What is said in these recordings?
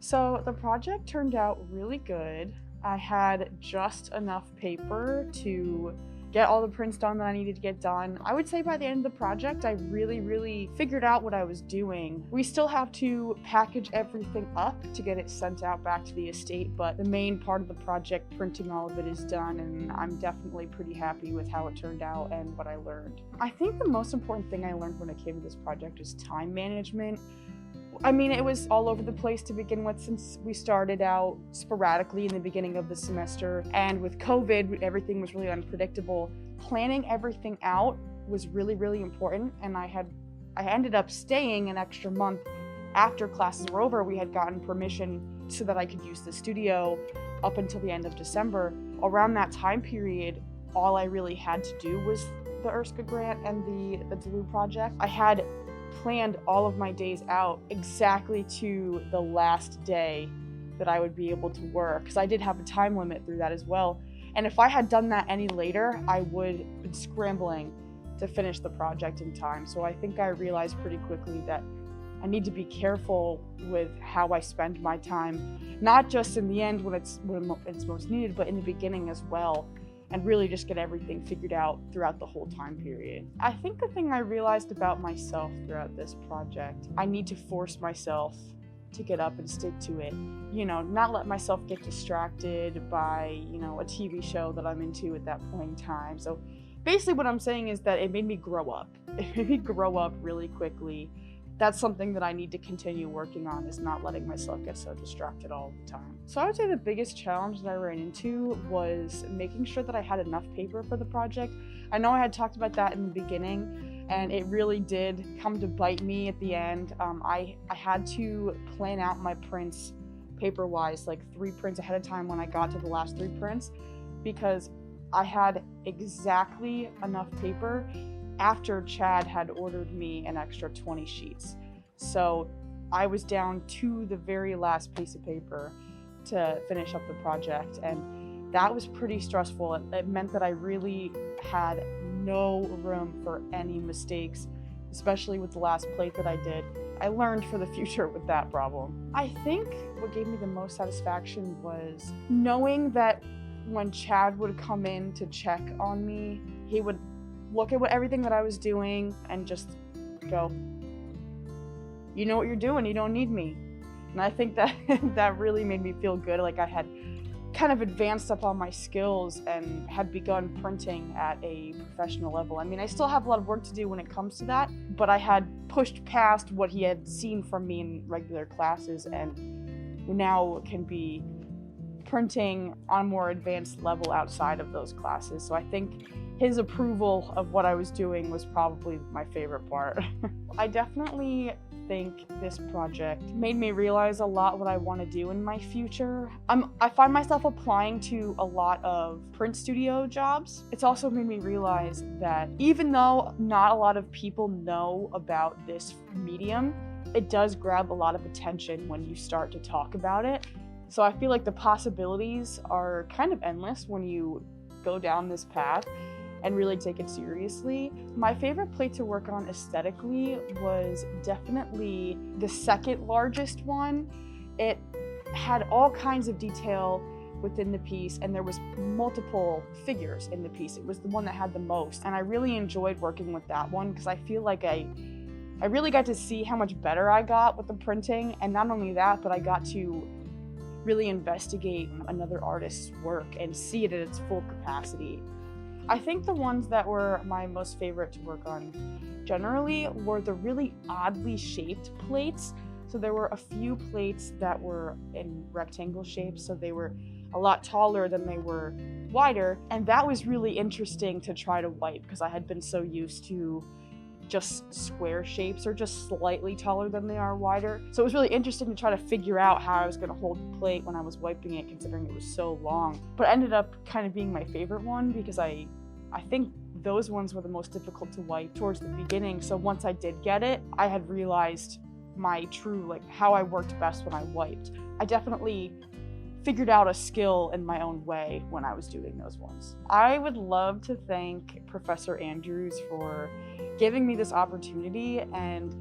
So the project turned out really good. I had just enough paper to get all the prints done that I needed to get done. I would say by the end of the project, I really figured out what I was doing. We still have to package everything up to get it sent out back to the estate, but the main part of the project, printing all of it, is done, and I'm definitely pretty happy with how it turned out and what I learned. I think the most important thing I learned when it came to this project is time management. I mean, it was all over the place to begin with since we started out sporadically in the beginning of the semester. And with COVID, everything was really unpredictable. Planning everything out was really important. And I ended up staying an extra month after classes were over. We had gotten permission so that I could use the studio up until the end of December. Around that time period, all I really had to do was the ERSCA grant and the Duluth project. I had planned all of my days out exactly to the last day that I would be able to work, because I did have a time limit through that as well. And if I had done that any later, I would have been scrambling to finish the project in time. So I think I realized pretty quickly that I need to be careful with how I spend my time, not just in the end when it's most needed, but in the beginning as well, and really just get everything figured out throughout the whole time period. I think the thing I realized about myself throughout this project, I need to force myself to get up and stick to it. Not let myself get distracted by, a TV show that I'm into at that point in time. So basically what I'm saying is that it made me grow up. It made me grow up really quickly. That's something that I need to continue working on, is not letting myself get so distracted all the time. So I would say the biggest challenge that I ran into was making sure that I had enough paper for the project. I know I had talked about that in the beginning, and it really did come to bite me at the end. I had to plan out my prints paper-wise, like 3 prints ahead of time when I got to the last 3 prints, because I had exactly enough paper after Chad had ordered me an extra 20 sheets. So I was down to the very last piece of paper to finish up the project, and that was pretty stressful. It meant that I really had no room for any mistakes, especially with the last plate that I did. I learned for the future with that problem. I think what gave me the most satisfaction was knowing that when Chad would come in to check on me, he would look at everything that I was doing and just go, "You know what you're doing, you don't need me." And I think that that really made me feel good, like I had kind of advanced up on my skills and had begun printing at a professional level. I mean, I still have a lot of work to do when it comes to that, but I had pushed past what he had seen from me in regular classes, and now can be printing on a more advanced level outside of those classes. So I think his approval of what I was doing was probably my favorite part. I definitely think this project made me realize a lot what I want to do in my future. I find myself applying to a lot of print studio jobs. It's also made me realize that even though not a lot of people know about this medium, it does grab a lot of attention when you start to talk about it. So I feel like the possibilities are kind of endless when you go down this path and really take it seriously. My favorite plate to work on aesthetically was definitely the second largest one. It had all kinds of detail within the piece, and there was multiple figures in the piece. It was the one that had the most, and I really enjoyed working with that one because I feel like I really got to see how much better I got with the printing, and not only that, but I got to really investigate another artist's work and see it at its full capacity. I think the ones that were my most favorite to work on generally were the really oddly shaped plates. So there were a few plates that were in rectangle shapes, so they were a lot taller than they were wider, and that was really interesting to try to wipe because I had been so used to just square shapes or just slightly taller than they are wider. So it was really interesting to try to figure out how I was going to hold the plate when I was wiping it, considering it was so long. But it ended up kind of being my favorite one because I think those ones were the most difficult to wipe towards the beginning. So once I did get it, I had realized my true, how I worked best when I wiped. I definitely figured out a skill in my own way when I was doing those ones. I would love to thank Professor Andrews for giving me this opportunity and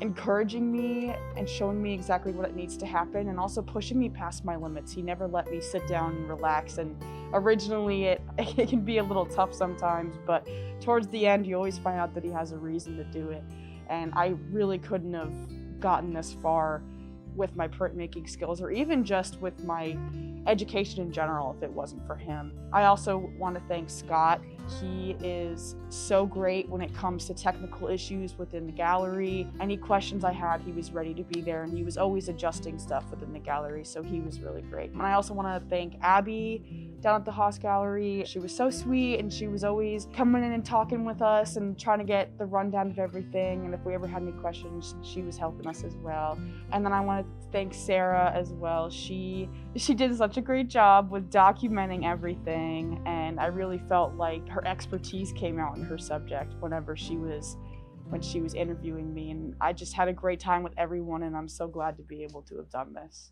encouraging me and showing me exactly what it needs to happen, and also pushing me past my limits. He never let me sit down and relax, and originally it can be a little tough sometimes, but towards the end you always find out that he has a reason to do it. And I really couldn't have gotten this far with my printmaking skills, or even just with my education in general, if it wasn't for him. I also want to thank Scott. He is so great when it comes to technical issues within the gallery. Any questions I had, he was ready to be there, and he was always adjusting stuff within the gallery, so he was really great. And I also want to thank Abby down at the Haas Gallery. She was so sweet, and she was always coming in and talking with us and trying to get the rundown of everything, and if we ever had any questions, she was helping us as well. And then I want to thank Sarah as well. She did such a great job with documenting everything, and I really felt like her expertise came out in her subject when she was interviewing me, and I just had a great time with everyone, and I'm so glad to be able to have done this.